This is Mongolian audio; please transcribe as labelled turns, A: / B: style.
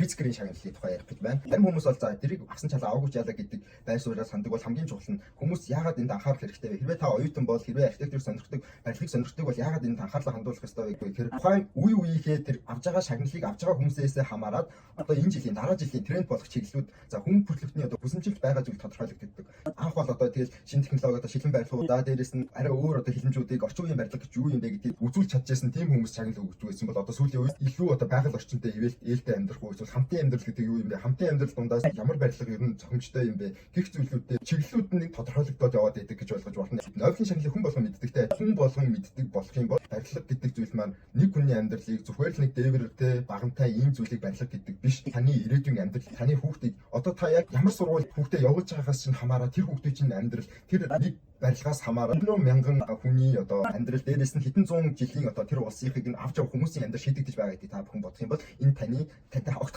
A: физикийн шагналын тухай ярих гэж байна. Зарим хүмүүс бол за тэрийг авсан чалаа аваагүй ч яалаа гэдэг байр сууриас ханддаг бол хамгийн чухал нь хүмүүс яагаад энд анхаарах хэрэгтэй вэ? Хэрвээ та оюутан бол хэрвээ архитектур сонирхдаг, барилгыг сонирхдаг бол яагаад энд анхаарлаа хандуулах ёстой вэ гэхээр тухайн үе үеийнхээ тэр авж байгаа шагналыг авж байгаа хүмүүсээс хамаарат одоо энэ жилийн дараа жилийн тренд болох чиглэлүүд за хүн төрөлхтний одоо хүсэмжилт байгаа зүйл тодорхойлогддог. Анх бол одоо тэгэл шинэ технологи одоо шилэн барилгуудаа дээрээс нь арай өөр одоо хилэмжүүдийг орчин үеийн барилга гэж юу юм бэ гэдгийг үзүүлж чадчихсан тийм хүмүүс шагнал өгч байсан бол одоо сүүлийн үед илүү одоо байгаль орчинтой ээлтэй амьдрах уу эсвэл хамтын амьдрал гэдэг юу юм бэ? Хамтын амьдрал дундаас ямар барилга ер нь зохимжтой юм бэ? Гэх зүйлүүдтэй чиглэлүүд нь тодорхойлогдоод яваад байдаг гэж ойлгож байна. Новийн шагналыг хүн болгон мэддэгтэй хүн болгон мэддэг болох юм бол барилга гэдэг зүйл маань нэг хүний амьдралыг зүгээр л нэг дээвэртэй багантай ийм зүйлийг барилга гэдэг биш. Таны ирээдүйн амьдрал, таны хүүхдийг одоо та яг ямар сургууль хүүхдээ явуулж байгаагаас чинь хамаараа тэр хүүхдийн чинь амьдрал тэр нэг барилгаас хамаараа 100,000 хүний одоо амьдрал дээрээс нь хэдэн зуун жилийн одоо тэр улсынхыг нь авч явах хүмүүсийн амьдрал шийдэгдэж байгаа гэдгийг та бүхэн бодох юм бол энэ тантай огт